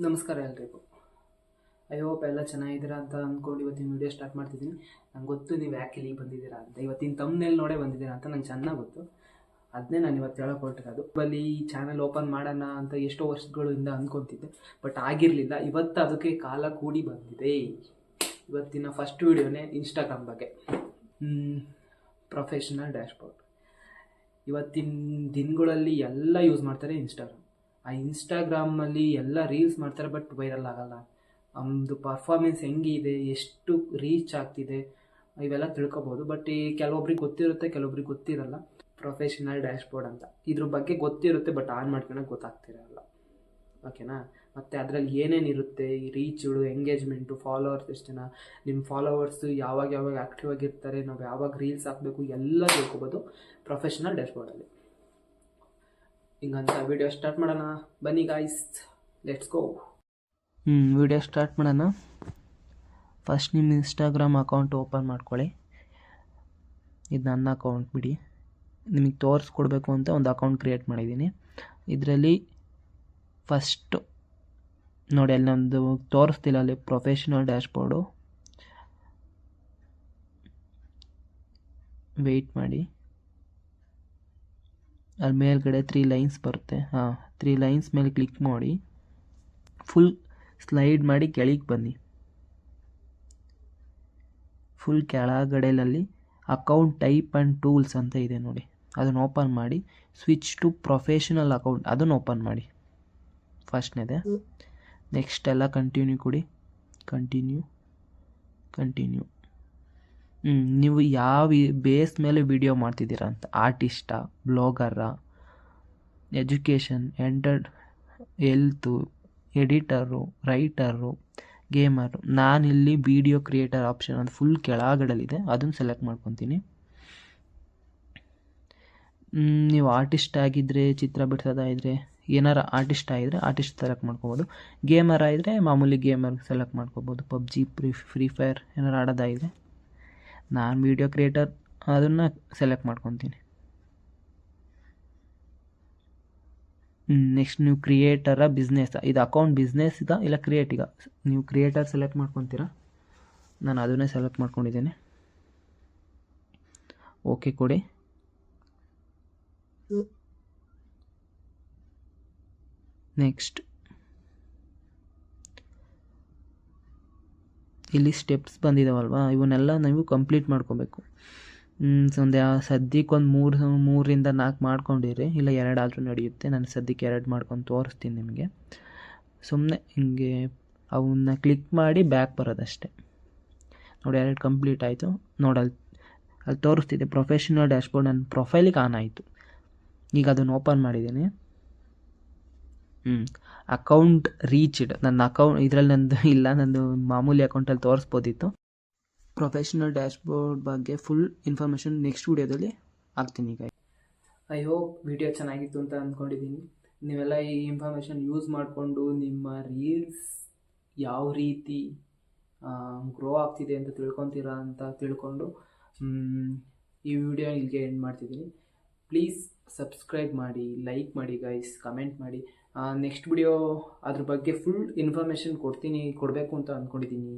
ನಮಸ್ಕಾರ ಎಲ್ರಿಗೂ. I hope ಎಲ್ಲ ಚೆನ್ನಾಗಿದ್ದೀರಾ ಅಂತ ಅಂದ್ಕೊಂಡು ಇವತ್ತಿನ ವೀಡಿಯೋ ಸ್ಟಾರ್ಟ್ ಮಾಡ್ತಿದ್ದೀನಿ. ನಂಗೆ ಗೊತ್ತು ನೀವು ಯಾಕೆ ಇಲ್ಲಿಗೆ ಬಂದಿದ್ದೀರಾ ಅಂತ. ಇವತ್ತಿನ ತಮ್ಮನೇಲಿ ನೋಡೇ ಬಂದಿದ್ದೀರಾ ಅಂತ ನಂಗೆ ಚೆನ್ನಾಗಿ ಗೊತ್ತು. ಅದನ್ನೇ ನಾನು ಇವತ್ತು ಹೇಳೋಕೆ ಹೊರಟಿರೋದು. ಬಲ್ಲಿ ಈ ಚಾನಲ್ ಓಪನ್ ಮಾಡೋಣ ಅಂತ ಎಷ್ಟೋ ವರ್ಷಗಳಿಂದ ಅಂದ್ಕೊತಿದ್ದೆ, ಬಟ್ ಆಗಿರಲಿಲ್ಲ. ಇವತ್ತು ಅದಕ್ಕೆ ಕಾಲ ಕೂಡಿ ಬಂದಿದೆ. ಇವತ್ತಿನ ಫಸ್ಟ್ ವೀಡಿಯೋನೇ ಇನ್ಸ್ಟಾಗ್ರಾಮ್ ಬಗ್ಗೆ, ಪ್ರೊಫೆಷನಲ್ ಡ್ಯಾಶ್ಬೋರ್ಡ್. ಇವತ್ತಿನ ದಿನಗಳಲ್ಲಿ ಎಲ್ಲ ಯೂಸ್ ಮಾಡ್ತಾರೆ ಇನ್ಸ್ಟಾಗ್ರಾಮ್. ಆ ಇನ್ಸ್ಟಾಗ್ರಾಮಲ್ಲಿ ಎಲ್ಲ ರೀಲ್ಸ್ ಮಾಡ್ತಾರೆ, ಬಟ್ ವೈರಲ್ ಆಗಲ್ಲ. ನಮ್ಮದು ಪರ್ಫಾರ್ಮೆನ್ಸ್ ಹೆಂಗಿದೆ, ಎಷ್ಟು ರೀಚ್ ಆಗ್ತಿದೆ ಇವೆಲ್ಲ ತಿಳ್ಕೊಬೋದು. ಬಟ್ ಈ ಕೆಲವೊಬ್ರಿಗೆ ಗೊತ್ತಿರುತ್ತೆ, ಕೆಲವೊಬ್ರಿಗೆ ಗೊತ್ತಿರಲ್ಲ. ಪ್ರೊಫೆಷನಲ್ ಡ್ಯಾಶ್ಬೋರ್ಡ್ ಅಂತ ಇದ್ರ ಬಗ್ಗೆ ಗೊತ್ತಿರುತ್ತೆ, ಬಟ್ ಆನ್ ಮಾಡ್ಕೊಳಕ್ಕೆ ಗೊತ್ತಾಗ್ತಿರಲ್ಲ. ಓಕೆನಾ? ಮತ್ತು ಅದರಲ್ಲಿ ಏನೇನಿರುತ್ತೆ, ಈ ರೀಚು, ಎಂಗೇಜ್ಮೆಂಟು, ಫಾಲೋವರ್ಸ್ ಎಷ್ಟು ಜನ, ನಿಮ್ಮ ಫಾಲೋವರ್ಸು ಯಾವಾಗ ಆ್ಯಕ್ಟಿವ್ ಆಗಿರ್ತಾರೆ, ನಾವು ಯಾವಾಗ ರೀಲ್ಸ್ ಹಾಕಬೇಕು ಎಲ್ಲ ತಿಳ್ಕೊಬೋದು ಪ್ರೊಫೆಷನಲ್ ಡ್ಯಾಶ್ಬೋರ್ಡಲ್ಲಿ. ಹಿಂಗಂತ ವಿಡಿಯೋ ಸ್ಟಾರ್ಟ್ ಮಾಡೋಣ ಬನ್ನಿ guys, let's go. Video start ಮಾಡೋಣ. ಫಸ್ಟ್ ನಿಮ್ಮ ಇನ್ಸ್ಟಾಗ್ರಾಮ್ ಅಕೌಂಟ್ ಓಪನ್ ಮಾಡ್ಕೊಳ್ಳಿ. ಇದು ನನ್ನ ಅಕೌಂಟ್ ಬಿಡಿ, ನಿಮಗೆ ತೋರಿಸ್ಕೊಡ್ಬೇಕು ಅಂತ ಒಂದು ಅಕೌಂಟ್ ಕ್ರಿಯೇಟ್ ಮಾಡಿದ್ದೀನಿ. ಇದರಲ್ಲಿ ಫಸ್ಟು ನೋಡಿ, ಅಲ್ಲಿ ನಮ್ಮದು ತೋರಿಸ್ತಿಲ್ಲ, ಅಲ್ಲಿ ಪ್ರೊಫೆಷನಲ್ ಡ್ಯಾಶ್ಬೋರ್ಡು. ವೆಯ್ಟ್ ಮಾಡಿ, ಅಲ್ಲಿ ಮೇಲ್ಗಡೆ 3 ಲೈನ್ಸ್ ಬರುತ್ತೆ. 3 ಲೈನ್ಸ್ ಮೇಲೆ ಕ್ಲಿಕ್ ಮಾಡಿ ಫುಲ್ ಸ್ಲೈಡ್ ಮಾಡಿ ಕೆಳಗೆ ಬನ್ನಿ. ಫುಲ್ ಕೆಳಗಡೆಯಲ್ಲಿ ಅಕೌಂಟ್ ಟೈಪ್ ಆ್ಯಂಡ್ ಟೂಲ್ಸ್ ಅಂತ ಇದೆ ನೋಡಿ, ಅದನ್ನು ಓಪನ್ ಮಾಡಿ. ಸ್ವಿಚ್ ಟು ಪ್ರೊಫೆಷನಲ್ ಅಕೌಂಟ್ ಅದನ್ನು ಓಪನ್ ಮಾಡಿ. ಫಸ್ಟ್ನೇದೆ. ನೆಕ್ಸ್ಟ್ ಎಲ್ಲ ಕಂಟಿನ್ಯೂ ಕೊಡಿ. ಕಂಟಿನ್ಯೂ. ನೀವು ಯಾವ ಬೇಸ್ ಮೇಲೆ ವಿಡಿಯೋ ಮಾಡ್ತಿದ್ದೀರಾ ಅಂತ, ಆರ್ಟಿಸ್ಟಾ, ಬ್ಲಾಗರಾ, education, health, editor, writer, gamer. ನಾನಿಲ್ಲಿ ವಿಡಿಯೋ ಕ್ರಿಯೇಟರ್ ಆಪ್ಷನ್ ಅದು ಫುಲ್ ಕೆಳಗಡೆಲಿದೆ, ಅದನ್ನು ಸೆಲೆಕ್ಟ್ ಮಾಡ್ಕೊತೀನಿ. ನೀವು ಆರ್ಟಿಸ್ಟ್ ಆಗಿದ್ದರೆ, ಚಿತ್ರ ಬಿಡ್ಸೋದಾಯಿದ್ರೆ, ಏನಾರ ಆರ್ಟಿಸ್ಟ್ ಆಗಿದ್ರೆ ಆರ್ಟಿಸ್ಟ್ ಸೆಲೆಕ್ಟ್ ಮಾಡ್ಕೋಬೋದು. ಗೇಮರ್ ಆಗಿದ್ರೆ ಮಾಮೂಲಿ ಗೇಮರ್ ಸೆಲೆಕ್ಟ್ ಮಾಡ್ಕೋಬೋದು. ಪಬ್ಜಿ, ಫ್ರೀ ಫೈರ್ ಏನಾರು ಆಡೋದಾಗಿದ್ರೆ. ನಾನು ವಿಡಿಯೋ ಕ್ರಿಯೇಟರ್ ಅದನ್ನು ಸೆಲೆಕ್ಟ್ ಮಾಡ್ಕೊತೀನಿ. ನೆಕ್ಸ್ಟ್ ನೀವು ಕ್ರಿಯೇಟರ, ಬಿಸ್ನೆಸ್, ಇದು ಅಕೌಂಟ್ ಬಿಸ್ನೆಸ್ ಇದೆ ಇಲ್ಲ ಕ್ರಿಯೇಟಿಗ, ನೀವು ಕ್ರಿಯೇಟರ್ ಸೆಲೆಕ್ಟ್ ಮಾಡ್ಕೊತೀರಾ. ನಾನು ಅದನ್ನೇ ಸೆಲೆಕ್ಟ್ ಮಾಡ್ಕೊಂಡಿದ್ದೇನೆ. ಓಕೆ ಕೊಡಿ. ನೆಕ್ಸ್ಟ್ ಇಲ್ಲಿ ಸ್ಟೆಪ್ಸ್ ಬಂದಿದ್ದಾವಲ್ವಾ, ಇವನ್ನೆಲ್ಲ ನೀವು ಕಂಪ್ಲೀಟ್ ಮಾಡ್ಕೋಬೇಕು. ಒಂದು ಸದ್ಯಕ್ಕೆ ಒಂದು 3ರಿಂದ 4 ಮಾಡ್ಕೊಂಡಿರಿ, ಇಲ್ಲ 2 ಆದರೂ ನಡೆಯುತ್ತೆ. ನಾನು ಸದ್ಯಕ್ಕೆ 2 ಮಾಡ್ಕೊಂಡು ತೋರಿಸ್ತೀನಿ ನಿಮಗೆ. ಸುಮ್ಮನೆ ಹಿಂಗೆ ಅವನ್ನ ಕ್ಲಿಕ್ ಮಾಡಿ ಬ್ಯಾಕ್ ಬರೋದಷ್ಟೇ. ನೋಡಿ 2 ಕಂಪ್ಲೀಟ್ ಆಯಿತು. ನೋಡಿ ಅಲ್ಲಿ ತೋರಿಸ್ತಿದೆ ಪ್ರೊಫೆಷನಲ್ ಡ್ಯಾಶ್ಬೋರ್ಡ್. ನನ್ನ ಪ್ರೊಫೈಲಿಗೆ ಆನ್ ಆಯಿತು. ಈಗ ಅದನ್ನು ಓಪನ್ ಮಾಡಿದ್ದೀನಿ. Account reached. ನನ್ನ ಅಕೌಂಟ್ ಇದರಲ್ಲಿ ನಂದು ಇಲ್ಲ, ನಂದು ಮಾಮೂಲಿ ಅಕೌಂಟಲ್ಲಿ ತೋರಿಸ್ಬೋದಿತ್ತು. ಪ್ರೊಫೆಷನಲ್ ಡ್ಯಾಶ್ಬೋರ್ಡ್ ಬಗ್ಗೆ ಫುಲ್ ಇನ್ಫಾರ್ಮೇಷನ್ ನೆಕ್ಸ್ಟ್ ವೀಡಿಯೋದಲ್ಲಿ ಹಾಕ್ತೀನಿ. ಈಗ ಐ ಹೋಪ್ ವಿಡಿಯೋ ಚೆನ್ನಾಗಿತ್ತು ಅಂತ ಅಂದ್ಕೊಂಡಿದ್ದೀನಿ. ನೀವೆಲ್ಲ ಈ ಇನ್ಫಾರ್ಮೇಷನ್ ಯೂಸ್ ಮಾಡಿಕೊಂಡು ನಿಮ್ಮ ರೀಲ್ಸ್ ಯಾವ ರೀತಿ ಗ್ರೋ ಆಗ್ತಿದೆ ಅಂತ ತಿಳ್ಕೊತೀರಾ ಅಂತ ತಿಳ್ಕೊಂಡು ಈ ವಿಡಿಯೋ ಇಲ್ಲಿಗೆ ಎಂಡ್ ಮಾಡ್ತಿದ್ದೀನಿ. ಪ್ಲೀಸ್ ಸಬ್ಸ್ಕ್ರೈಬ್ ಮಾಡಿ, ಲೈಕ್ ಮಾಡಿ ಗೈಸ್, ಕಮೆಂಟ್ ಮಾಡಿ. ನೆಕ್ಸ್ಟ್ ವಿಡಿಯೋ ಅದ್ರ ಬಗ್ಗೆ ಫುಲ್ ಇನ್ಫಾರ್ಮೇಷನ್ ಕೊಡಬೇಕು ಅಂತ ಅಂದ್ಕೊಂಡಿದ್ದೀನಿ.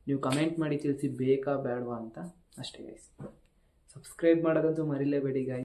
ನೀವು ಕಮೆಂಟ್ ಮಾಡಿ ತಿಳಿಸಿ ಬೇಕಾ ಬೇಡವಾ ಅಂತ ಅಷ್ಟೇ ಗೈಸ್. ಸಬ್ಸ್ಕ್ರೈಬ್ ಮಾಡೋದಂತೂ ಮರಿಲೇಬೇಡಿ ಗೈಸ್.